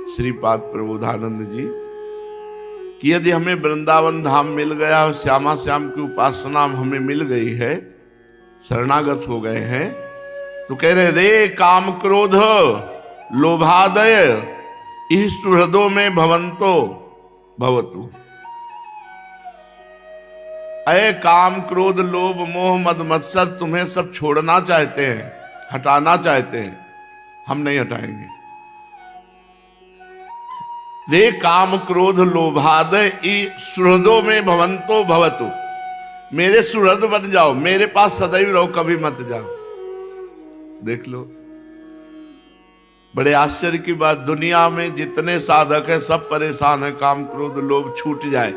श्रीपाद प्रबोधानंद जी कि यदि हमें वृंदावन धाम मिल गया और श्यामा श्याम की उपासना हमें मिल गई है, शरणागत हो गए हैं, तो कह रहे रे काम क्रोध लोभादय इस सुहृदों में भवंतो भवतु। अय काम क्रोध लोभ मोह मद मत्सर तुम्हें सब छोड़ना चाहते हैं, हटाना चाहते हैं, हम नहीं हटाएंगे। रे काम क्रोध लोभादय सुहृदों में भवंतो भवतु, मेरे सुहृद बन जाओ, मेरे पास सदैव रहो, कभी मत जाओ। देख लो, बड़े आश्चर्य की बात, दुनिया में जितने साधक हैं सब परेशान हैं, काम क्रोध लोभ छूट जाए,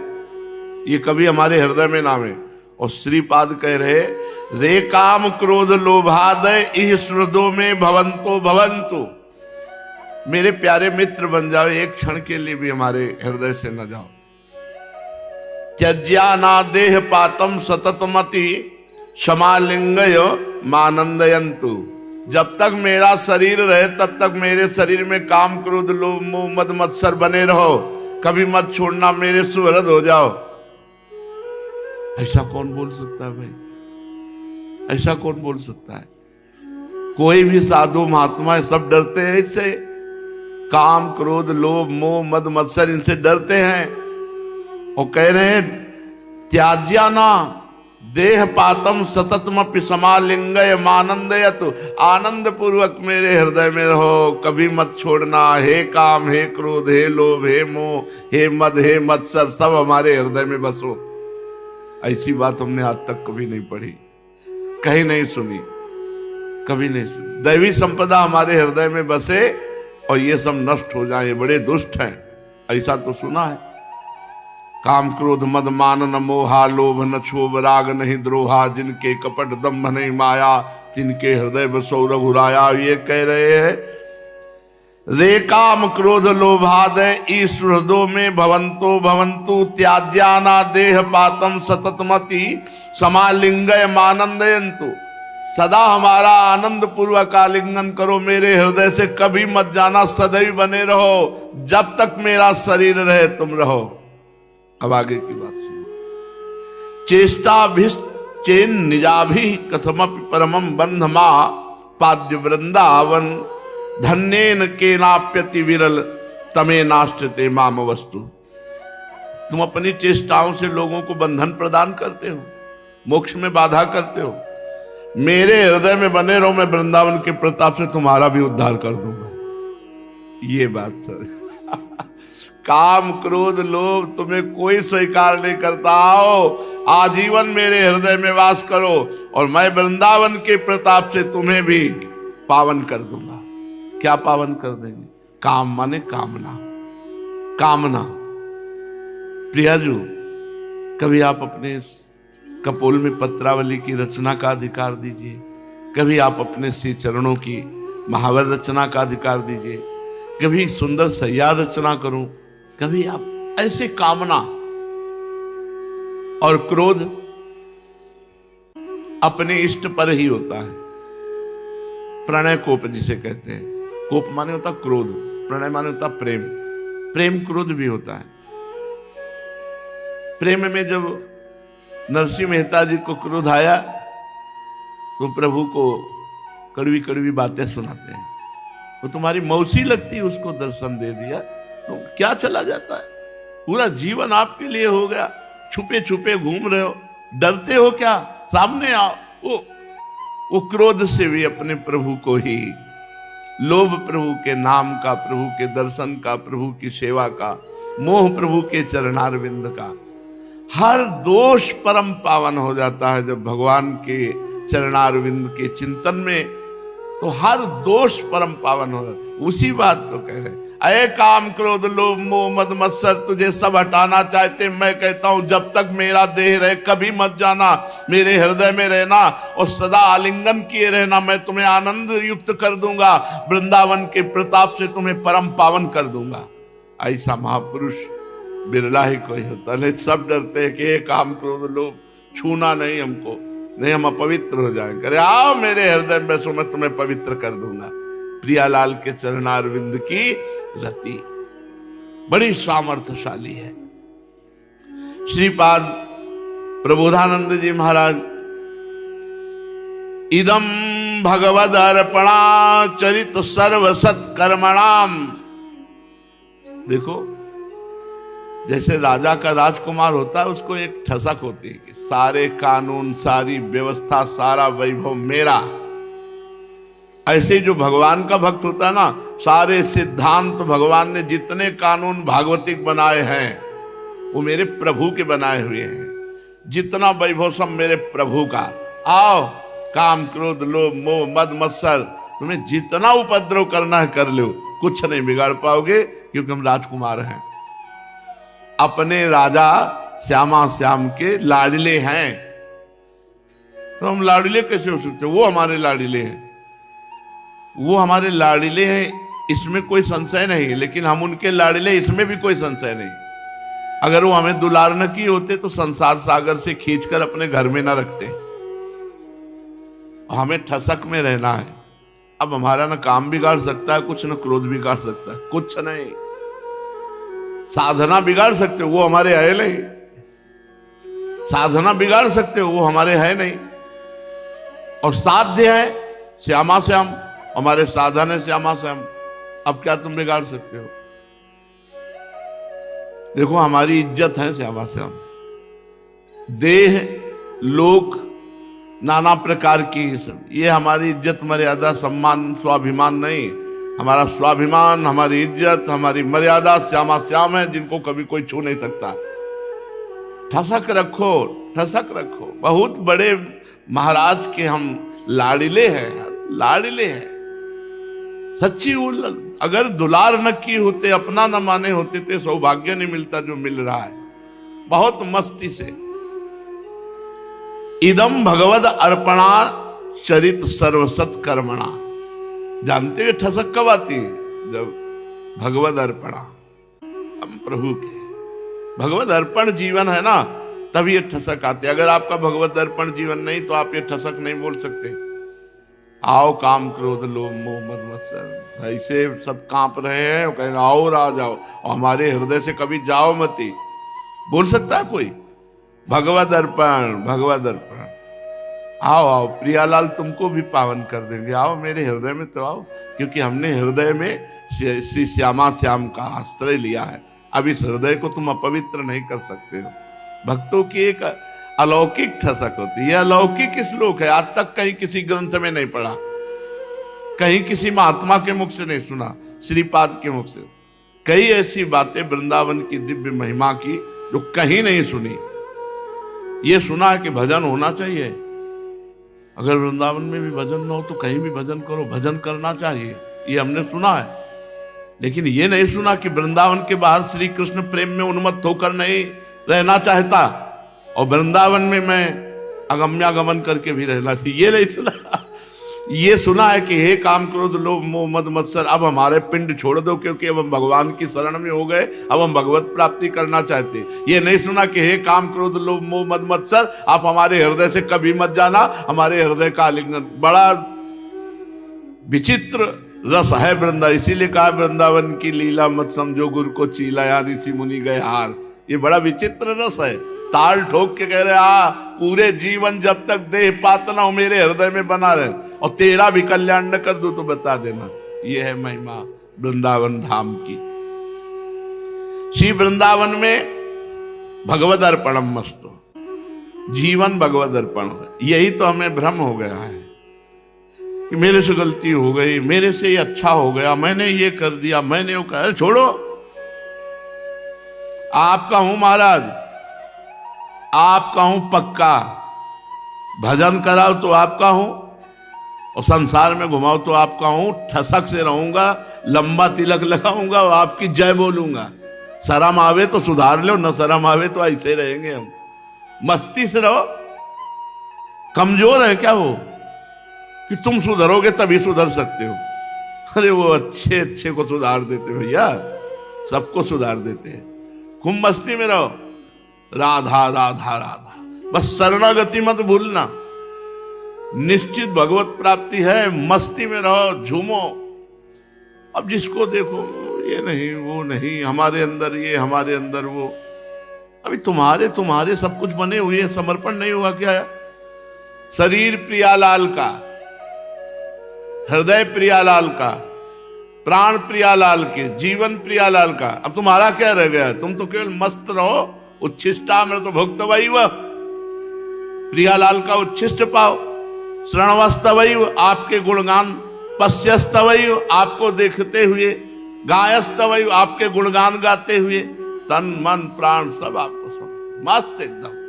ये कभी हमारे हृदय में नाम है। और श्रीपाद कह रहे रे काम क्रोध लोभादय इह सुहृदों में भवंतो भवंतु, मेरे प्यारे मित्र बन जाओ, एक क्षण के लिए भी हमारे हृदय से न जाओ। त्यज्या ना देह पातम सततमति क्षमालिंगय मानंदयंतु, जब तक मेरा शरीर रहे तब तक मेरे शरीर में काम क्रोध लोभ मोह मद मत्सर बने रहो, कभी मत छोड़ना, मेरे सुहृद हो जाओ। ऐसा कौन बोल सकता है भाई? ऐसा कौन बोल सकता है? कोई भी साधु महात्मा सब डरते हैं इससे, काम क्रोध लोभ मोह मद मत्सर इनसे डरते हैं। और कह रहे हैं त्याज्या ना देह पातम सततमपि समालिंगय मानंदयतु, आनंद पूर्वक मेरे हृदय में रहो, कभी मत छोड़ना। हे काम हे क्रोध हे लोभ हे मोह हे मद हे मत्सर सब हमारे हृदय में बसो। ऐसी बात हमने आज तक कभी नहीं पढ़ी, कहीं नहीं सुनी, कभी नहीं सुनी। दैवी संपदा हमारे हृदय में बसे और ये सब नष्ट हो जाए, बड़े दुष्ट हैं, ऐसा तो सुना है। काम क्रोध मद मान न मोहा लोभ न क्षोभ राग नहीं द्रोहा, जिनके कपट दम्भ नहीं माया, तिनके हृदय बसो रघुराया। ये कह रहे हैं रे काम क्रोध लोभादय इस सुहृदों में भवंतो भवंतु, त्याज्याना देह पातम सततमति समालिंगय मानंदयंतु, सदा हमारा आनंद पूर्वक आलिंगन करो, मेरे हृदय से कभी मत जाना, सदैव बने रहो, जब तक मेरा शरीर रहे तुम रहो। अब आगे की बात सुनो। चेष्टाभिश्चेन निजाभि कथमपि परमम बंधमा पाद्य वृंदावन, धन्येन केनाप्यति विरल तमे नाश्चते माम वस्तु। तुम अपनी चेष्टाओं से लोगों को बंधन प्रदान करते हो, मोक्ष में बाधा करते हो, मेरे हृदय में बने रहो, मैं वृंदावन के प्रताप से तुम्हारा भी उद्धार कर दूंगा। ये बात सर काम क्रोध लोभ तुम्हें कोई स्वीकार नहीं करता, आओ आजीवन मेरे हृदय में वास करो और मैं वृंदावन के प्रताप से तुम्हें भी पावन कर दूंगा। क्या पावन कर देंगे? काम माने कामना, कामना। प्रियाजू, कभी आप अपने कपोल में पत्रावली की रचना का अधिकार दीजिए, कभी आप अपने श्री चरणों की महावर रचना का अधिकार दीजिए, कभी सुंदर सैया रचना करूं, कभी आप ऐसे कामना। और क्रोध अपने इष्ट पर ही होता है, प्रणय कोप जिसे कहते हैं। कोप माने होता क्रोध, प्रणय माने होता प्रेम, प्रेम क्रोध भी होता है। प्रेम में जब नरसिंह मेहता जी को क्रोध आया तो प्रभु को कड़वी कड़वी बातें सुनाते हैं। वो तुम्हारी मौसी लगती है, उसको दर्शन दे दिया तो क्या चला जाता है? पूरा जीवन आपके लिए हो गया, छुपे छुपे घूम रहे हो, डरते हो क्या? सामने आओ। वो क्रोध से भी अपने प्रभु को ही, लोभ प्रभु के नाम का, प्रभु के दर्शन का, प्रभु की सेवा का, मोह प्रभु के चरणारविंद का, हर दोष परम पावन हो जाता है जब भगवान के चरणारविंद के चिंतन में, तो हर दोष परम पावन हो जाता है। उसी बात को कह रहे, अये काम क्रोध लोभ मोह मद मत्सर तुझे सब हटाना चाहते, मैं कहता हूं जब तक मेरा देह रहे कभी मत जाना, मेरे हृदय में रहना और सदा आलिंगन किए रहना, मैं तुम्हें आनंद युक्त कर दूंगा, वृंदावन के प्रताप से तुम्हें परम पावन कर दूंगा। ऐसा महापुरुष बिरला ही कोई होता, नहीं सब डरते हैं कि ये काम क्रोध लोभ छूना नहीं हमको, नहीं हम अपवित्र हो जाएं। करे आओ मेरे हृदय में, सो मैं तुम्हें पवित्र कर दूंगा। प्रियालाल के चरणारविंद की रति बड़ी सामर्थ्यशाली है। श्रीपाद प्रबोधानंद जी महाराज, इदम भगवद अर्पणा चरित सर्वसत कर्मणाम। देखो, जैसे राजा का राजकुमार होता है, उसको एक ठसक होती है कि सारे कानून, सारी व्यवस्था, सारा वैभव मेरा। ऐसे जो भगवान का भक्त होता है ना, सारे सिद्धांत भगवान ने जितने कानून भागवतिक बनाए हैं वो मेरे प्रभु के बनाए हुए हैं। जितना वैभव सब मेरे प्रभु का। आओ, काम क्रोध लोभ मोह मद मत्सर, तुम्हें जितना उपद्रव करना है कर लो, कुछ नहीं बिगाड़ पाओगे, क्योंकि हम राजकुमार हैं, अपने राजा श्यामा श्याम के लाडले हैं। तो हम लाडले कैसे हो सकते? वो हमारे लाडले हैं, वो हमारे लाडले हैं, इसमें कोई संशय नहीं। लेकिन हम उनके लाडले, इसमें भी कोई संशय नहीं। अगर वो हमें दुलार न किए होते तो संसार सागर से खींचकर अपने घर में न रखते। हमें ठसक में रहना है। अब हमारा न काम बिगाड़ सकता है कुछ, न क्रोध बिगाड़ सकता है कुछ नहीं। साधना बिगाड़ सकते हो, वो हमारे है नहीं। साधना बिगाड़ सकते हो, वो हमारे है नहीं। और साध्य है श्यामा श्याम, हमारे साधन है श्यामा श्याम। अब क्या तुम बिगाड़ सकते हो? देखो, हमारी इज्जत है श्यामा श्याम। देह लोक नाना प्रकार की, ये हमारी इज्जत मर्यादा सम्मान स्वाभिमान नहीं। हमारा स्वाभिमान, हमारी इज्जत, हमारी मर्यादा श्यामा श्याम है, जिनको कभी कोई छू नहीं सकता। ठसक रखो, ठसक रखो। बहुत बड़े महाराज के हम लाडिले हैं, लाडिले हैं सच्ची। अगर दुलार न की होते, अपना न माने होते, तो सौभाग्य नहीं मिलता जो मिल रहा है। बहुत मस्ती से। इदम भगवद अर्पणा चरित सर्वसत कर्मणा। जानते हो ठसक कब आती है? जब भगवद अर्पणा, हम प्रभु के भगवद अर्पण जीवन है ना, तब ये ठसक आती है। अगर आपका भगवद अर्पण जीवन नहीं तो आप ये ठसक नहीं बोल सकते। आओ, काम क्रोध लोभ मोह मद मत्सर, ऐसे सब कांप रहे हैं, कहेंगे आओ आ जाओ, और हमारे हृदय से कभी जाओ मती। बोल सकता है कोई? भगवद अर्पण, भगवद अर्पण। आओ आओ, प्रियालाल तुमको भी पावन कर देंगे, आओ मेरे हृदय में तो आओ, क्योंकि हमने हृदय में श्री श्यामा श्याम का आश्रय लिया है। अब इस हृदय को तुम अपवित्र नहीं कर सकते हो। भक्तों की एक अलौकिक ठसक होती है। अलौकिक श्लोक है, आज तक कहीं किसी ग्रंथ में नहीं पढ़ा, कहीं किसी महात्मा के मुख से नहीं सुना, श्रीपाद के मुख से। कई ऐसी बातें वृंदावन की दिव्य महिमा की जो कहीं नहीं सुनी। ये सुना है कि भजन होना चाहिए। अगर वृंदावन में भी भजन न हो तो कहीं भी भजन करो, भजन करना चाहिए, ये हमने सुना है। लेकिन ये नहीं सुना कि वृंदावन के बाहर श्री कृष्ण प्रेम में उन्मत्त होकर नहीं रहना चाहता, और वृंदावन में मैं अगम्यागमन करके भी रहना चाहिए, ये नहीं सुना। ये सुना है कि हे काम क्रोध लोभ मोह मद मत्सर, अब हमारे पिंड छोड़ दो, क्योंकि अब हम भगवान की शरण में हो गए, अब हम भगवत प्राप्ति करना चाहते। ये नहीं सुना कि हे काम क्रोध लोभ मोह मद मत्सर, आप हमारे हृदय से कभी मत जाना, हमारे हृदय का आलिंगन। बड़ा विचित्र रस है वृंदावन। इसीलिए कहा वृंदावन की लीला मत समझो, गुरु को चीला या ऋषि मुनि गए हार। ये बड़ा विचित्र रस है। ताल ठोक के कह रहे पूरे जीवन जब तक देह पात ना हो मेरे हृदय में बना रहे, और तेरा भी कल्याण न कर दो तो बता देना। ये है महिमा वृंदावन धाम की। श्री वृंदावन में भगवद अर्पणम मस्तो, जीवन भगवद अर्पण। यही तो हमें भ्रम हो गया है कि मेरे से गलती हो गई, मेरे से ये अच्छा हो गया, मैंने ये कर दिया, मैंने वो कहा। छोड़ो, आपका हूं महाराज, आपका हूं पक्का। भजन कराओ तो आपका हूं, और संसार में घुमाओ तो आपका हूं। ठसक से रहूंगा, लंबा तिलक लगाऊंगा और आपकी जय बोलूंगा। शर्म आवे तो सुधार लो, न शर्म आवे तो ऐसे रहेंगे हम। मस्ती से रहो। कमजोर है क्या वो कि तुम सुधरोगे तभी सुधर सकते हो? अरे वो अच्छे अच्छे को सुधार देते भैया, सबको सुधार देते हैं। खूब मस्ती में रहो, राधा राधा राधा, बस शरणागति मत भूलना। निश्चित भगवत प्राप्ति है। मस्ती में रहो, झूमो। अब जिसको देखो ये नहीं वो नहीं, हमारे अंदर ये हमारे अंदर वो। अभी तुम्हारे तुम्हारे सब कुछ बने हुए हैं, समर्पण नहीं हुआ क्या? शरीर प्रियालाल का, हृदय प्रियालाल का, प्राण प्रियालाल के, जीवन प्रियालाल का। अब तुम्हारा क्या रह गया? तुम तो केवल मस्त रहो, उच्छिष्टामृत भुक्तवैव, प्रियालाल का उच्छिष्ट पाओ, श्रणवस्तवैव, आपके गुणगान, पश्यस्तवैव, आपको देखते हुए, गायस्तवैव, आपके गुणगान गाते हुए, तन मन प्राण सब आपको सब मस्त एकदम।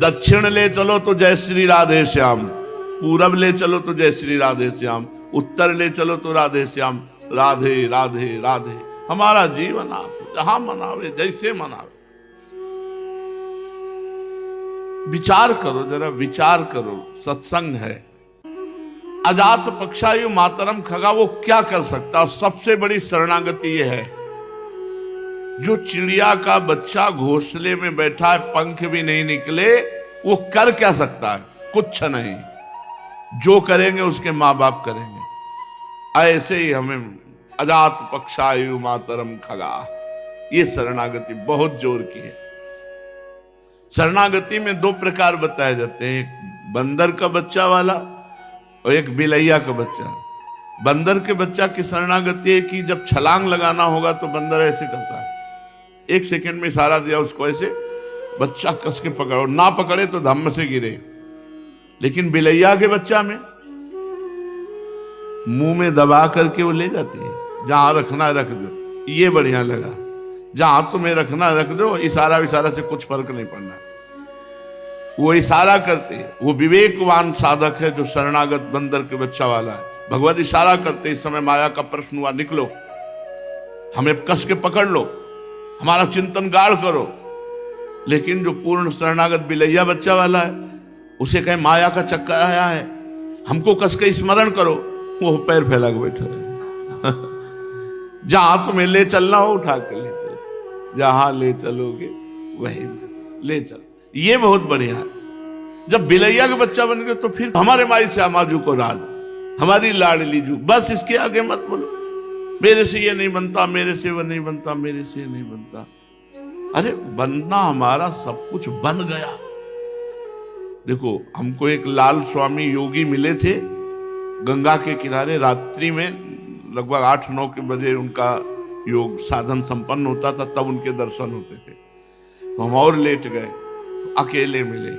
दक्षिण ले चलो तो जय श्री राधे श्याम, पूरब ले चलो तो जय श्री राधे श्याम, उत्तर ले चलो तो राधे श्याम, राधे राधे राधे। हमारा जीवन आप जहां मनावे, जैसे मनावे। विचार करो, जरा विचार करो, सत्संग है। अजात पक्षायु मातरम खगा, वो क्या कर सकता? सबसे बड़ी शरणागति ये है, जो चिड़िया का बच्चा घोंसले में बैठा है, पंख भी नहीं निकले, वो कर क्या सकता है? कुछ नहीं। जो करेंगे उसके माँ बाप करेंगे। ऐसे ही हमें अजात पक्षायु मातरम खगा, ये शरणागति बहुत जोर की है। शरणागति में दो प्रकार बताए जाते हैं, एक बंदर का बच्चा वाला और एक बिलैया का बच्चा। बंदर के बच्चा की शरणागति है कि जब छलांग लगाना होगा तो बंदर ऐसे करता है, 1 सेकंड में इशारा दिया उसको, ऐसे बच्चा कस के पकड़ो, ना पकड़े तो धम्म से गिरे। लेकिन बिलैया के बच्चा में मुंह में दबा करके वो ले जाती है, जहां रखना रख दो, ये बढ़िया लगा, जहां तुम्हें रखना रख दो, इशारा विशारा से कुछ फर्क नहीं पड़ना। वो इशारा करते हैं, वो विवेकवान साधक है जो शरणागत बंदर के बच्चा वाला है। भगवत इशारा करते, इस समय माया का प्रश्न हुआ, निकलो, हमें कस के पकड़ लो, हमारा चिंतन गाढ़ करो। लेकिन जो पूर्ण शरणागत बिलैया बच्चा वाला है, उसे कहे माया का चक्कर आया है, हमको कस के स्मरण करो, वो पैर फैला के बैठे रहे। जहां तुम्हें ले चलना हो उठा के ले चलो, जहां ले चलोगे वही ले चलो। ये बहुत बढ़िया है। जब बिलैया का बच्चा बन गए तो फिर हमारे माई से आमाजू को राज, हमारी लाडली जू, बस इसके आगे मत बोलो, मेरे से ये नहीं बनता, मेरे से वो नहीं बनता, मेरे से नहीं बनता। अरे बनना हमारा सब कुछ बन गया। देखो, हमको एक लाल स्वामी योगी मिले थे गंगा के किनारे, रात्रि में लगभग 8-9 बजे उनका योग साधन संपन्न होता था, तब उनके दर्शन होते थे। तो हम और लेट गए, तो अकेले मिले।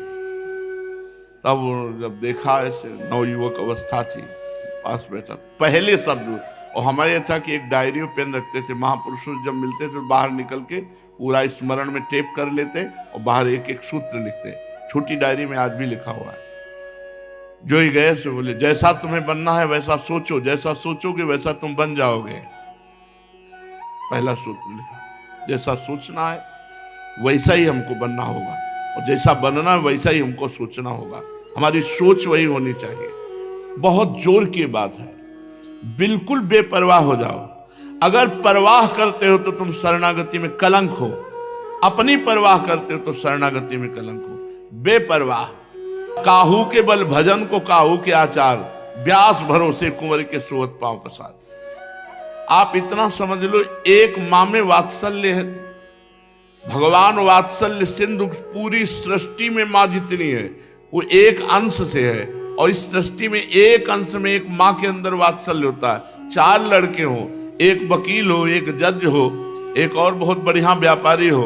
तब जब देखा, ऐसे नवयुवक अवस्था थी, पास बैठा, पहले शब्द, और हमारे था कि एक डायरी में पेन रखते थे, महापुरुषों जब मिलते थे बाहर निकल के पूरा स्मरण में टेप कर लेते और बाहर एक एक सूत्र लिखते। छोटी डायरी में आज भी लिखा हुआ है। जो ही गए से बोले, जैसा तुम्हें बनना है वैसा सोचो, जैसा सोचोगे वैसा तुम बन जाओगे। पहला सूत्र लिखा, जैसा सोचना है वैसा ही हमको बनना होगा, और जैसा बनना है वैसा ही हमको सोचना होगा। हमारी सोच वही होनी चाहिए। बहुत जोर की बात है, बिल्कुल बेपरवाह हो जाओ। अगर परवाह करते हो तो तुम शरणागति में कलंक हो, अपनी परवाह करते हो तो शरणागति में कलंक हो। बेपरवाह, काहू के बल भजन को काहू के आचार, व्यास भरोसे कुंवर के सोवत पांव पसार। आप इतना समझ लो, एक माँ में वात्सल्य है। भगवान वात्सल्य सिंधु पूरी सृष्टि में माँ जितनी है वो एक अंश से है, और इस सृष्टि में एक अंश में एक माँ के अंदर वात्सल्य होता है। 4 लड़के हो, एक वकील हो, एक जज हो, एक और बहुत बढ़िया व्यापारी हो,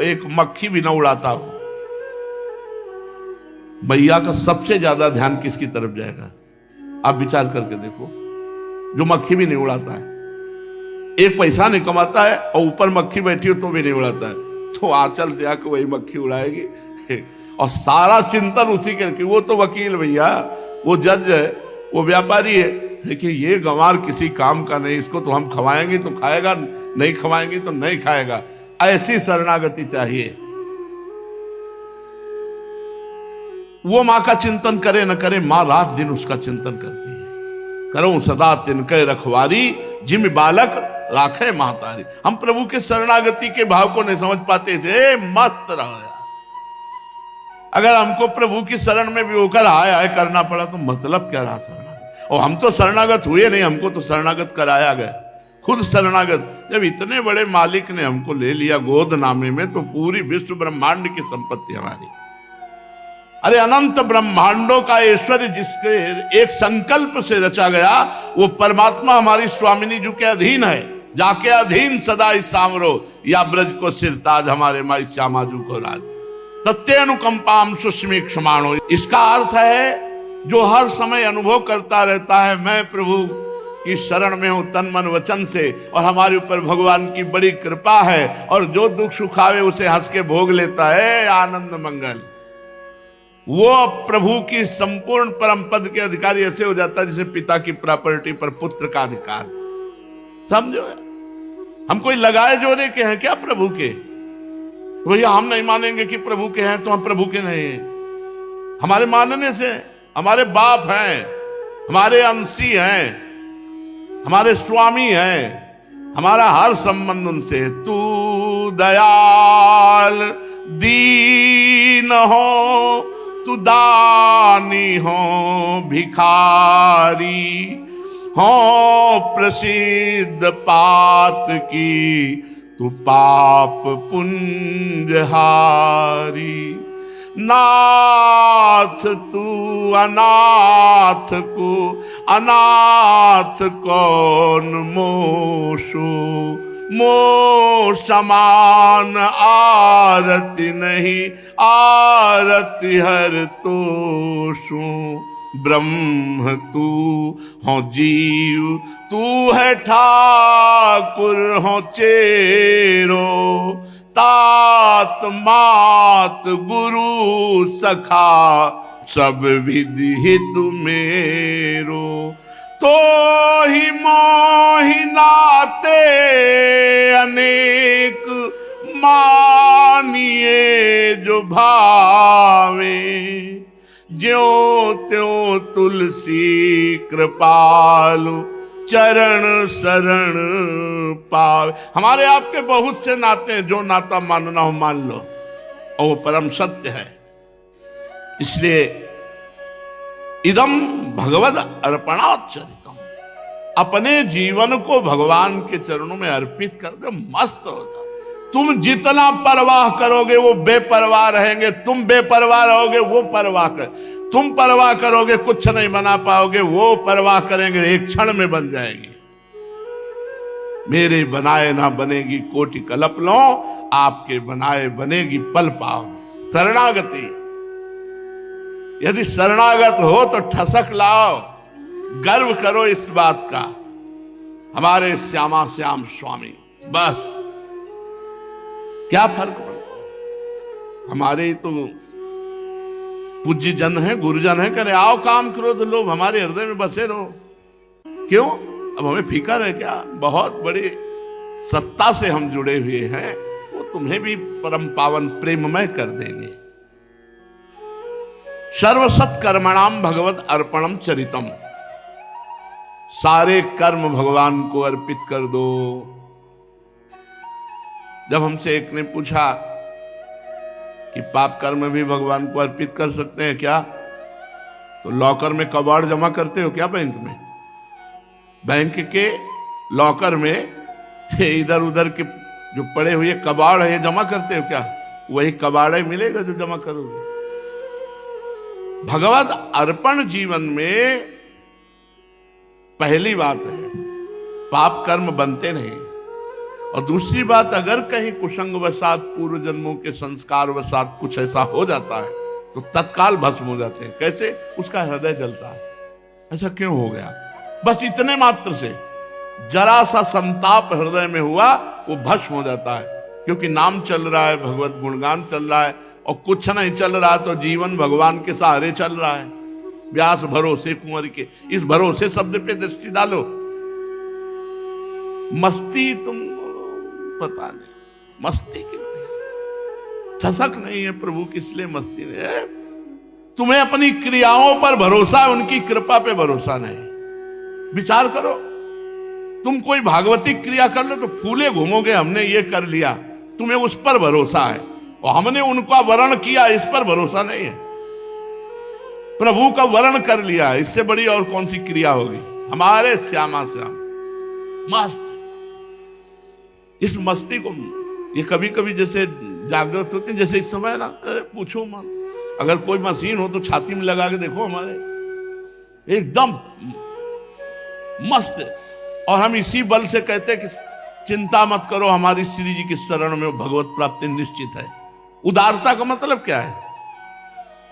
एक मक्खी भी न उड़ाता हो। मैया का सबसे ज्यादा ध्यान किसकी तरफ जाएगा? आप विचार करके देखो। जो मक्खी भी नहीं उड़ाता है, एक पैसा नहीं कमाता है और ऊपर मक्खी बैठी हो तो भी नहीं उड़ाता है, तो आंचल से आके वही मक्खी उड़ाएगी। और सारा चिंतन उसी के, वो तो वकील भैया, वो जज है, वो व्यापारी है, लेकिन ये गंवार किसी काम का नहीं, इसको तो हम खवाएंगे तो खाएगा, नहीं खवाएंगे तो नहीं खाएगा। ऐसी शरणागति चाहिए। वो माँ का चिंतन करे न करे, माँ रात दिन उसका चिंतन करती है। करो सदा तिनके रखवारी, जिम बालक राखे महतारी। हम प्रभु के शरणागति के भाव को नहीं समझ पाते से मस्त रहो यार। अगर हमको प्रभु की शरण में भी होकर आय आय करना पड़ा तो मतलब क्या रहा शरणागत? और हम तो शरणागत हुए नहीं, हमको तो शरणागत कराया गया। खुद शरणागत। जब इतने बड़े मालिक ने हमको ले लिया गोद नामे में, तो पूरी विश्व ब्रह्मांड की संपत्ति हमारी। अरे अनंत ब्रह्मांडों का ऐश्वर्य जिसके एक संकल्प से रचा गया, वो परमात्मा हमारी स्वामिनी जी के अधीन है। जाके अधीन सदा ही सामरो, या ब्रज को सिरताज हमारे माई श्यामा जू को राज। तत्तेनुकंपाम सुस्मी क्षमाणो, इसका अर्थ है जो हर समय अनुभव करता रहता है मैं प्रभु की शरण में हूं तन मन वचन से, और हमारे ऊपर भगवान की बड़ी कृपा है, और जो दुख सुख आवे उसे हंस के भोग लेता है आनंद मंगल, वो प्रभु की संपूर्ण परम पद के अधिकारी ऐसे हो जाता है जैसे पिता की प्रॉपर्टी पर पुत्र का अधिकार। समझो, हम कोई लगाए जोड़े के हैं क्या प्रभु के? भैया हम नहीं मानेंगे कि प्रभु के हैं तो हम प्रभु के नहीं हैं। हमारे मानने से हमारे बाप हैं, हमारे अंशी हैं, हमारे स्वामी हैं, हमारा हर संबंध उनसे। तू दयाल दीन हो, तू दानी हो भिखारी हो, प्रसिद्ध पात की तू पाप पुंजहारी। नाथ तू अनाथ को अनाथ कौन मोशो, मो समान आरती नहीं आरती हर तोषो। ब्रह्म तू हो जीव तू है ठाकुर हो चेरो, तात मात गुरु सखा सब विधि हित मेरो। तो ही मोहि नाते अनेक मानिए जो भावे, ज्यों त्यों तुलसी कृपालु चरण शरण पावे। हमारे आपके बहुत से नाते हैं, जो नाता मानना हो मान लो, और वो परम सत्य है। इसलिए इदम भगवद अर्पणाचरितम, अपने जीवन को भगवान के चरणों में अर्पित कर दो, मस्त हो जाओ। तुम जितना परवाह करोगे वो बेपरवाह रहेंगे, तुम बेपरवाह रहोगे वो परवाह कर, तुम परवाह करोगे कुछ नहीं बना पाओगे, वो परवाह करेंगे एक क्षण में बन जाएगी। मेरे बनाए ना बनेगी कोटि कल्प लो, आपके बनाए बनेगी पल पाओ। शरणागति, यदि शरणागत हो तो ठसक लाओ, गर्व करो इस बात का, हमारे श्यामा श्याम स्वामी। बस क्या फर्क पड़ता है? हमारे तो पूज्य जन है, गुरुजन है, करे आओ काम क्रोध लोभ हमारे हृदय में बसे रहो। क्यों? अब हमें फिक्र है क्या? बहुत बड़ी सत्ता से हम जुड़े हुए हैं, वो तुम्हें भी परम पावन प्रेममय कर देंगे। सर्वसत कर्मणाम भगवत अर्पणम चरितम, सारे कर्म भगवान को अर्पित कर दो। जब हमसे एक ने पूछा कि पाप कर्म भी भगवान को अर्पित कर सकते हैं क्या, तो लॉकर में कबाड़ जमा करते हो क्या? बैंक में, बैंक के लॉकर में इधर उधर के जो पड़े हुए कबाड़ है जमा करते हो क्या? वही कबाड़ ही मिलेगा जो जमा करोगे। भगवत अर्पण जीवन में पहली बात है, पाप कर्म बनते नहीं। और दूसरी बात, अगर कहीं कुसंग वसात पूर्व जन्मों के संस्कार वसात कुछ ऐसा हो जाता है तो तत्काल भस्म हो जाते हैं। कैसे? उसका हृदय जलता है। ऐसा क्यों हो गया? बस इतने मात्र से जरा सा संताप हृदय में हुआ, वो भस्म हो जाता है। क्योंकि नाम चल रहा है, भगवत गुणगान चल रहा है, और कुछ नहीं चल रहा तो जीवन भगवान के सहारे चल रहा है। व्यास भरोसे कुंवर के, इस भरोसे शब्द पे दृष्टि डालो। मस्ती तुम पता नहीं, मस्ती क्यों नहीं, ठसक नहीं है प्रभु की, इसलिए मस्ती नहीं है। तुम्हें अपनी क्रियाओं पर भरोसा है, उनकी कृपा पे भरोसा नहीं। विचार करो, तुम कोई भागवतिक क्रिया कर लो तो फूले घूमोगे, हमने ये कर लिया, तुम्हें उस पर भरोसा है, और हमने उनका वर्ण किया, इस पर भरोसा नहीं है। प्रभु का वर्ण कर लिया, इससे बड़ी और कौन सी क्रिया होगी? हमारे श्यामा श्याम मस्त इस मस्ती को, ये कभी कभी जैसे जागृत होते हैं, जैसे इस समय ना, पूछो मत, अगर कोई मशीन हो तो छाती में लगा के देखो, हमारे एकदम मस्त। और हम इसी बल से कहते हैं कि चिंता मत करो, हमारी श्री जी की शरण में भगवत प्राप्ति निश्चित है। उदारता का मतलब क्या है?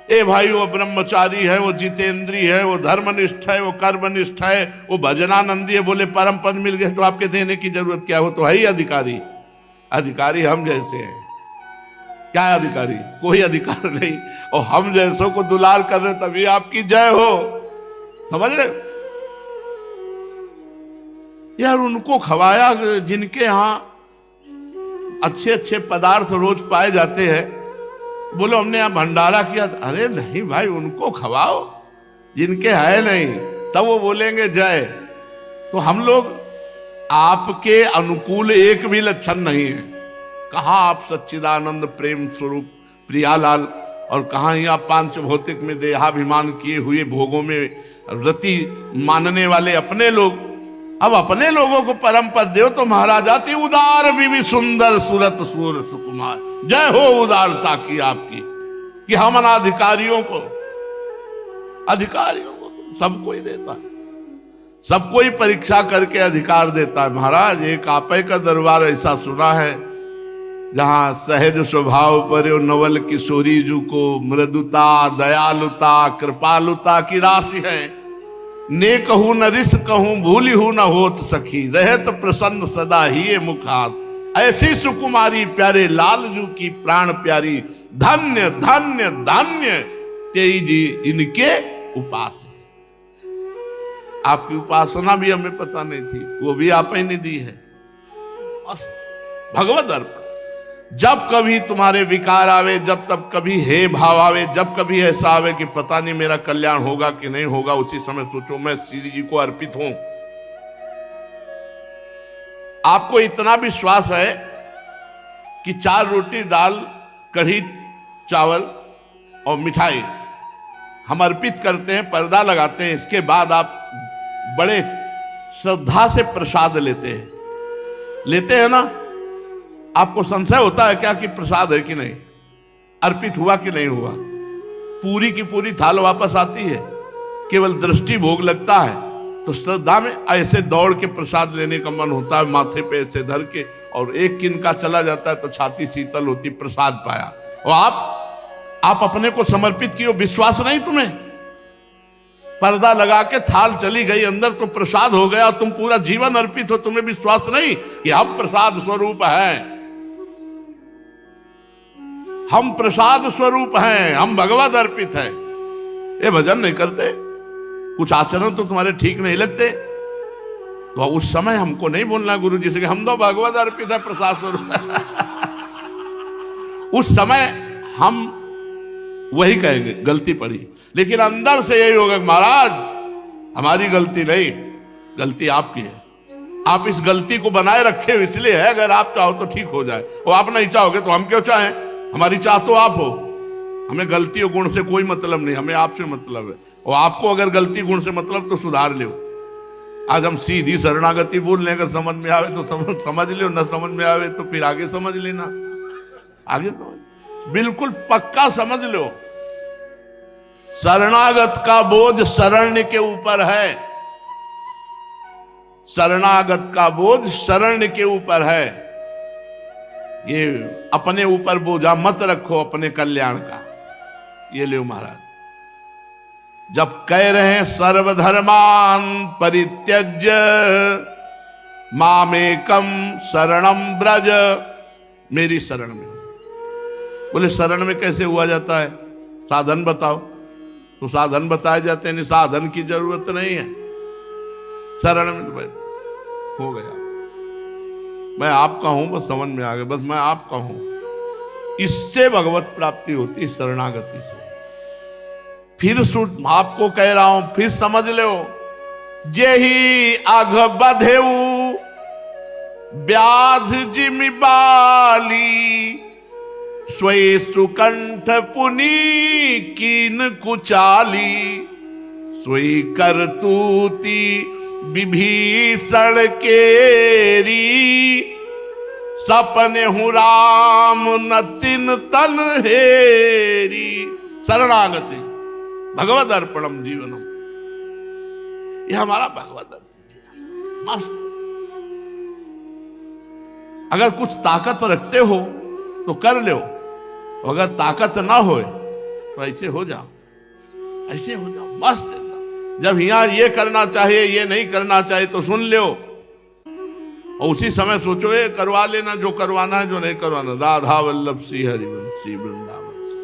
ए भाई, वो ब्रह्मचारी है, वो जितेंद्री है, वो धर्मनिष्ठ है, वो कर्मनिष्ठ है, वो भजनानंदी है, बोले परम पद मिल गए तो आपके देने की जरूरत क्या? हो तो है ही अधिकारी। अधिकारी हम जैसे हैं। क्या है अधिकारी? कोई अधिकार नहीं। और हम जैसों को दुलार कर रहे, तभी आपकी जय हो। समझ रहे यार? उनको खवाया जिनके यहां अच्छे अच्छे पदार्थ रोज पाए जाते हैं। बोलो हमने यहां भंडारा किया, अरे नहीं भाई, उनको खवाओ जिनके है नहीं, तब वो बोलेंगे जय। तो हम लोग आपके अनुकूल एक भी लक्षण नहीं है। कहाँ आप सच्चिदानंद प्रेम स्वरूप प्रियालाल, और कहाँ ही आप पांच भौतिक में देहाभिमान किए हुए भोगों में रति मानने वाले अपने लोग। अब अपने लोगों को परम पद दो तो महाराज आती उदार भी सुंदर सुरत सूर सुकुमार। जय हो उदारता की आपकी, कि हम अनाधिकारियों को, अधिकारियों को तो सबको ही देता है, सबको ही परीक्षा करके अधिकार देता है। महाराज एक आपे का दरबार ऐसा सुना है जहां सहज स्वभाव पर नवल किशोरी जू को मृदुता दयालुता कृपालुता की राशि है। ने कहूं न रिस कहूं भूली हूं न होत सखी, रहत प्रसन्न सदा ही मुखात। ऐसी सुकुमारी प्यारे लालजू की प्राण प्यारी, धन्य धन्य धन्य तेई जी इनके उपास। आपकी उपासना भी हमें पता नहीं थी, वो भी आप ही ने दी है। मस्त भगवत अर्पण। जब कभी तुम्हारे विकार आवे, जब तब कभी हे भाव आवे, जब कभी ऐसा आवे कि पता नहीं मेरा कल्याण होगा कि नहीं होगा, उसी समय सोचो मैं श्री जी को अर्पित हूं। आपको इतना विश्वास है कि 4 रोटी दाल कढ़ी चावल और मिठाई हम अर्पित करते हैं, पर्दा लगाते हैं, इसके बाद आप बड़े श्रद्धा से प्रसाद लेते हैं ना। आपको संशय होता है क्या कि प्रसाद है कि नहीं, अर्पित हुआ कि नहीं हुआ? पूरी की पूरी थाल वापस आती है, केवल दृष्टि भोग लगता है। तो श्रद्धा में ऐसे दौड़ के प्रसाद लेने का मन होता है, माथे पे ऐसे धर के, और एक किनका चला जाता है तो छाती शीतल होती, प्रसाद पाया। और आप अपने को समर्पित किए, विश्वास नहीं तुम्हें? पर्दा लगा के थाल चली गई अंदर तो प्रसाद हो गया, तुम पूरा जीवन अर्पित हो, तुम्हें विश्वास नहीं कि हम प्रसाद स्वरूप हैं, हम प्रसाद स्वरूप हैं, हम भगवत अर्पित हैं। ये भजन नहीं करते, कुछ आचरण तो तुम्हारे ठीक नहीं लगते, तो उस समय हमको नहीं बोलना गुरु जी से कि हम तो भगवत अर्पित है, प्रसाद स्वरूप है। उस समय हम वही कहेंगे गलती पड़ी, लेकिन अंदर से यही होगा महाराज हमारी गलती नहीं, गलती आपकी है। आप इस गलती को बनाए रखे हो इसलिए है, अगर आप चाहो तो ठीक हो जाए, और आप नहीं चाहोगे तो हम क्यों चाहें? हमारी चाह तो आप हो। हमें गलती और गुण से कोई मतलब नहीं, हमें आपसे मतलब है। और आपको अगर गलती गुण से मतलब तो सुधार लो। आज हम सीधी शरणागति बोल लें, अगर समझ में आवे तो समझ लो, न समझ में आवे तो फिर आगे समझ लेना, आगे समझ, बिल्कुल पक्का समझ लो। शरणागत का बोझ शरण्य के ऊपर है, शरणागत का बोझ शरण्य के ऊपर है। ये अपने ऊपर बोझा मत रखो अपने कल्याण का। ये ले महाराज, जब कह रहे हैं सर्वधर्मान परित्यज्य मामेकम शरणम ब्रज, मेरी शरण में। बोले शरण में कैसे हुआ जाता है? साधन बताओ। तो साधन बताए जाते हैं, साधन की जरूरत नहीं है, शरण में बैठ हो गया। मैं आपका हूं, बस समझ में आ गया, बस मैं आपका हूं। इससे भगवत प्राप्ति होती है, शरणागति से। फिर आपको कह रहा हूं, फिर समझ लो। जेहि अघ बधेऊ व्याध जिमि बाली, स्वय सुकंठ पुनी कीन कुचाली, स्वय करतूती विभीषण केरी, सपने हूँ राम न तिन तन हेरी, शरणागति भगवद अर्पणम जीवनम। यह हमारा भगवद अर्पण मस्त। अगर कुछ ताकत रखते हो तो कर लो, अगर ताकत ना हो तो ऐसे हो जाओ, ऐसे हो जाओ मस्त एकदम। जब यहां ये करना चाहिए, ये नहीं करना चाहिए तो सुन लो, और उसी समय सोचो ये करवा लेना जो करवाना है, जो नहीं करवाना। राधा वल्लभ श्री हरिवंशी वृंदावन से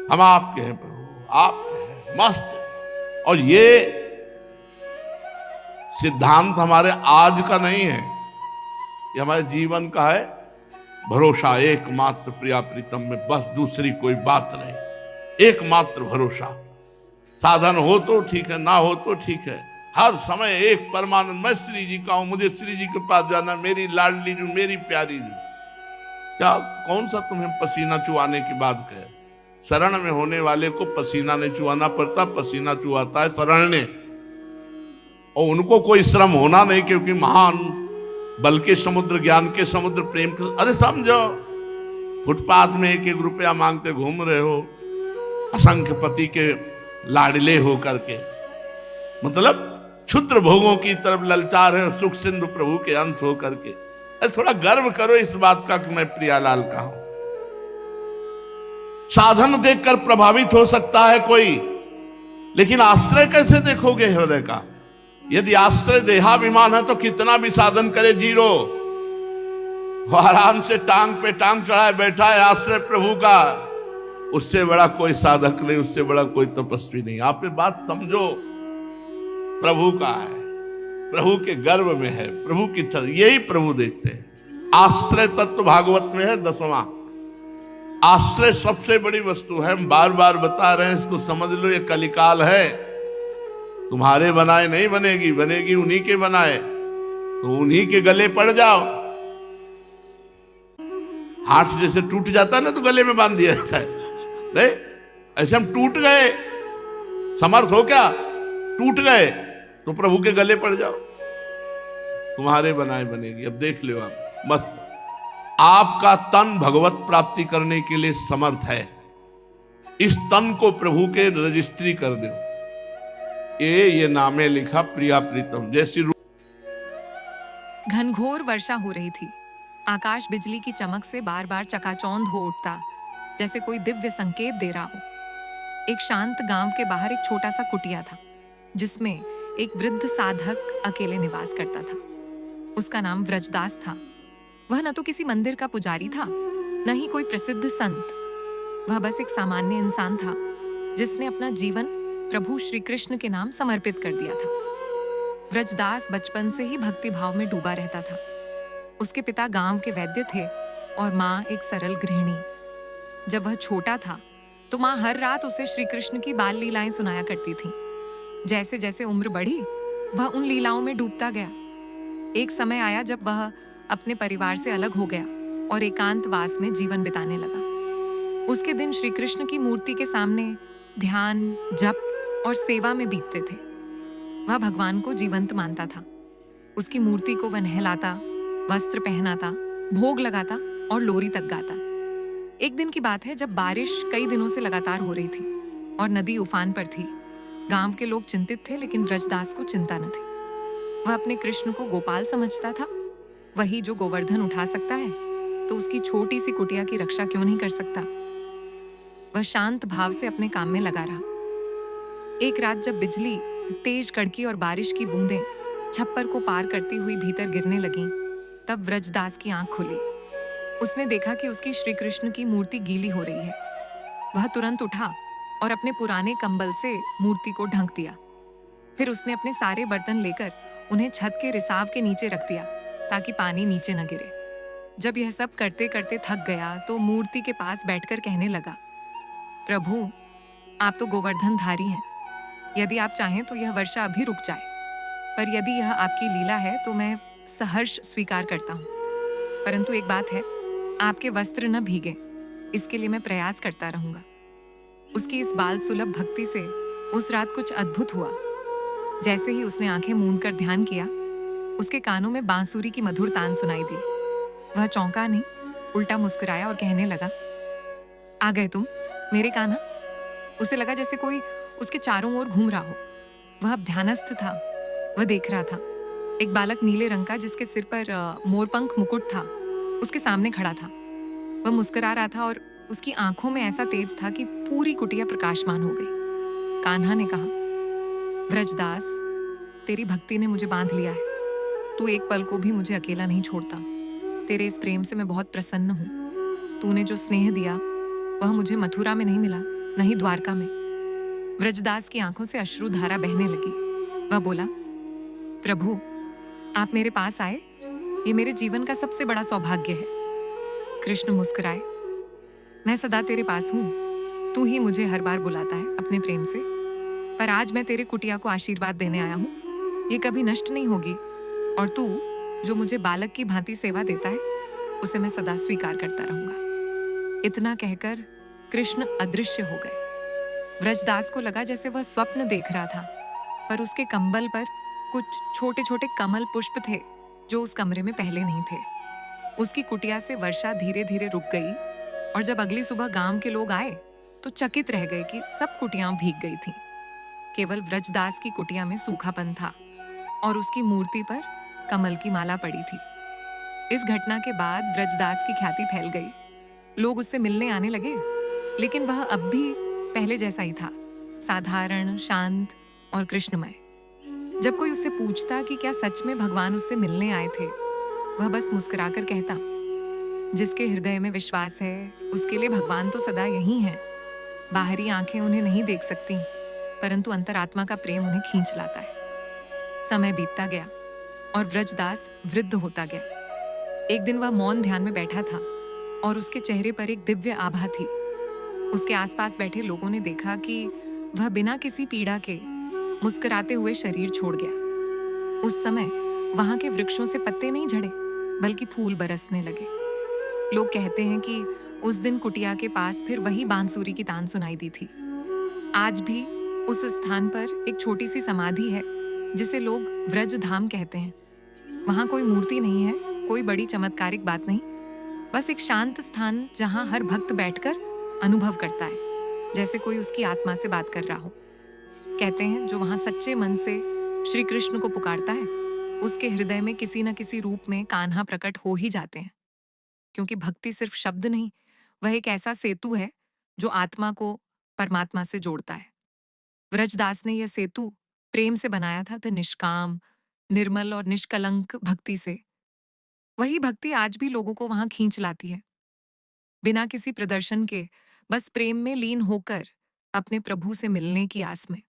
हम आपके हैं प्रभु, आपके हैं मस्त। और ये सिद्धांत हमारे आज का नहीं है, ये हमारे जीवन का है। भरोसा एकमात्र प्रिया प्रीतम में, बस दूसरी कोई बात नहीं, एकमात्र भरोसा। साधन हो तो ठीक है, ना हो तो ठीक है, हर समय एक परमानंद। मैं श्री जी का हूं, मुझे श्री जी के पास जाना, मेरी लाडली जी, मेरी प्यारी जी। क्या कौन सा तुम्हें पसीना चुआने की बात कहे? शरण में होने वाले को पसीना नहीं चुआना पड़ता, पसीना चुआता है शरण ने। और उनको कोई श्रम होना नहीं, क्योंकि महान बल के समुद्र, ज्ञान के समुद्र, प्रेम के। अरे समझो, फुटपाथ में एक एक रुपया मांगते घूम रहे हो, असंख्य पति के लाडले हो करके, मतलब क्षुद्र भोगों की तरफ ललचा रहे हो, सुख सिंधु प्रभु के अंश हो करके। अरे थोड़ा गर्व करो इस बात का कि मैं प्रियालाल का हूं। साधन देखकर प्रभावित हो सकता है कोई, लेकिन आश्रय कैसे देखोगे हृदय का? यदि आश्रय देहाभिमान है तो कितना भी साधन करे जीरो। वो आराम से टांग पे टांग चढ़ाए बैठा है आश्रय प्रभु का, उससे बड़ा कोई साधक नहीं, उससे बड़ा कोई तपस्वी नहीं। आप ये बात समझो, प्रभु का है, प्रभु के गर्भ में है, प्रभु की यही प्रभु देखते हैं। आश्रय तत्व भागवत में है 10वां। आश्रय सबसे बड़ी वस्तु है, हम बार बार बता रहे हैं, इसको समझ लो। ये कलिकाल है, तुम्हारे बनाए नहीं बनेगी, बनेगी उन्हीं के बनाए, तो उन्हीं के गले पड़ जाओ। हाथ जैसे टूट जाता है ना तो गले में बांध दिया जाता है, नहीं ऐसे हम टूट गए, समर्थ हो क्या, टूट गए तो प्रभु के गले पड़ जाओ, तुम्हारे बनाए बनेगी। अब देख लो आप मस्त, आपका तन भगवत प्राप्ति करने के लिए समर्थ है। इस तन को प्रभु के रजिस्ट्री कर दो। ये नामे लिखा प्रिया प्रीतम। जैसी घनघोर वर्षा हो रही थी। आकाश बिजली की चमक से बार बार चकाचौंध हो उठता, जैसे कोई दिव्य संकेत दे रहा हो। एक शांत गांव के बाहर एक छोटा सा कुटिया था, जिसमें एक वृद्ध साधक अकेले निवास करता था। उसका नाम व्रजदास था। वह न तो किसी मंदिर का पुजारी था, न ही कोई प्रसिद्ध संत। वह बस एक सामान्य इंसान था, जिसने अपना जीवन प्रभु श्री कृष्ण के नाम समर्पित कर दिया था। व्रजदास बचपन से ही भक्ति भाव में डूबा रहता था। उसके पिता गांव के वैद्य थे और माँ एक सरल गृहिणी। जब वह छोटा था तो माँ हर रात उसे श्री कृष्ण की बाल लीलाएं सुनाया करती थी। जैसे जैसे उम्र बढ़ी, वह उन लीलाओं में डूबता गया। एक समय आया जब वह अपने परिवार से अलग हो गया और एकांतवास में जीवन बिताने लगा। उसके दिन श्री कृष्ण की मूर्ति के सामने ध्यान, जप और सेवा में बीतते थे। वह भगवान को जीवंत मानता था। उसकी मूर्ति को वह नहलाता, वस्त्र पहनाता, भोग लगाता और लोरी तक गाता। एक दिन की बात है जब बारिश कई दिनों से लगातार हो रही थी और नदी उफान पर थी। गांव के लोग चिंतित थे, लेकिन व्रजदास को चिंता न थी। वह अपने कृष्ण को गोपाल समझता था। वही जो गोवर्धन उठा सकता है, तो उसकी छोटी सी कुटिया की रक्षा क्यों नहीं कर सकता। वह शांत भाव से अपने काम में लगा रहा। एक रात जब बिजली तेज कड़की और बारिश की बूंदें छप्पर को पार करती हुई भीतर गिरने लगीं, तब व्रजदास की आंख खुली। उसने देखा कि उसकी श्री कृष्ण की मूर्ति गीली हो रही है। वह तुरंत उठा और अपने पुराने कंबल से मूर्ति को ढक दिया। फिर उसने अपने सारे बर्तन लेकर उन्हें छत के रिसाव के नीचे रख दिया, ताकि पानी नीचे न गिरे। जब यह सब करते करते थक गया तो मूर्ति के पास बैठकर कहने लगा, प्रभु, आप तो गोवर्धन धारी हैं। यदि आप चाहें तो यह वर्षा अभी रुक जाए, पर यदि यह आपकी लीला है तो मैं सहर्ष स्वीकार करता हूँ। परंतु एक बात है, आपके वस्त्र न भीगे, इसके लिए मैं प्रयास करता रहूंगा। उसकी इस बाल सुलभ भक्ति से उस रात कुछ अद्भुत हुआ। जैसे ही उसने आंखें मूंद कर ध्यान किया, उसके कानों में बांसुरी की मधुर तान सुनाई दी। वह चौंका नहीं, उल्टा मुस्कुराया और कहने लगा, आ गए तुम, मेरे कान्हा। उसे लगा जैसे कोई उसके चारों ओर घूम रहा हो। वह अब ध्यानस्थ था। वह देख रहा था एक बालक नीले रंग का, जिसके सिर पर मोरपंख मुकुट था, उसके सामने खड़ा था। वह मुस्कुरा रहा था और उसकी आंखों में ऐसा तेज था कि पूरी कुटिया प्रकाशमान हो गई। कान्हा ने कहा, व्रजदास, तेरी भक्ति ने मुझे बांध लिया है। तू एक पल को भी मुझे अकेला नहीं छोड़ता। तेरे इस प्रेम से मैं बहुत प्रसन्न हूँ। तूने जो स्नेह दिया वह मुझे मथुरा में नहीं मिला, न ही द्वारका में। व्रजदास की आंखों से अश्रुधारा बहने लगी। वह बोला, प्रभु, आप मेरे पास आए, ये मेरे जीवन का सबसे बड़ा सौभाग्य है। कृष्ण मुस्कुराए, मैं सदा तेरे पास हूँ। तू ही मुझे हर बार बुलाता है अपने प्रेम से। पर आज मैं तेरे कुटिया को आशीर्वाद देने आया हूँ। ये कभी नष्ट नहीं होगी, और तू जो मुझे बालक की भांति सेवा देता है, उसे मैं सदा स्वीकार करता रहूंगा। इतना कहकर कृष्ण अदृश्य हो गए। व्रजदास को लगा जैसे वह स्वप्न देख रहा था, पर उसके कंबल पर कुछ छोटे छोटे कमल पुष्प थे जो उस कमरे में पहले नहीं थे। उसकी कुटिया से वर्षा धीरे धीरे रुक गई, और जब अगली सुबह गांव के लोग आए तो चकित रह गए कि सब कुटियां भीग गई थीं। केवल व्रजदास की कुटिया में सूखापन था और उसकी मूर्ति पर कमल की माला पड़ी थी। इस घटना के बाद व्रजदास की ख्याति फैल गई। लोग उससे मिलने आने लगे, लेकिन वह अब भी पहले जैसा ही था, साधारण, शांत और कृष्णमय। जब कोई उससे पूछता कि क्या सच में भगवान उससे मिलने आए थे, वह बस मुस्कुराकर कहता, जिसके हृदय में विश्वास है उसके लिए भगवान तो सदा यही हैं। बाहरी आंखें उन्हें नहीं देख सकती, परंतु अंतरात्मा का प्रेम उन्हें खींच लाता है। समय बीतता गया और व्रजदास वृद्ध होता गया। एक दिन वह मौन ध्यान में बैठा था और उसके चेहरे पर एक दिव्य आभा थी। उसके आसपास बैठे लोगों ने देखा कि वह बिना किसी पीड़ा के मुस्कुराते हुए शरीर छोड़ गया। उस समय वहां के वृक्षों से पत्ते नहीं झड़े, बल्कि फूल बरसने लगे। लोग कहते हैं कि उस दिन कुटिया के पास फिर वही बांसुरी की तान सुनाई दी थी। आज भी उस स्थान पर एक छोटी सी समाधि है जिसे लोग व्रज धाम कहते हैं। वहां कोई मूर्ति नहीं है, कोई बड़ी चमत्कारिक बात नहीं, बस एक शांत स्थान जहां हर भक्त बैठकर अनुभव करता है जैसे कोई उसकी आत्मा से बात कर रहा हो। कहते हैं जो वहां सच्चे मन से श्री कृष्ण को पुकारता है, उसके हृदय में किसी न किसी रूप में कान्हा प्रकट हो ही जाते हैं। क्योंकि भक्ति सिर्फ शब्द नहीं, वह एक ऐसा सेतु है जो आत्मा को परमात्मा से जोड़ता है। व्रजदास ने यह सेतु प्रेम से बनाया था, तो निष्काम, निर्मल और निष्कलंक भक्ति से। वही भक्ति आज भी लोगों को वहां खींच लाती है, बिना किसी प्रदर्शन के, बस प्रेम में लीन होकर अपने प्रभु से मिलने की आस में।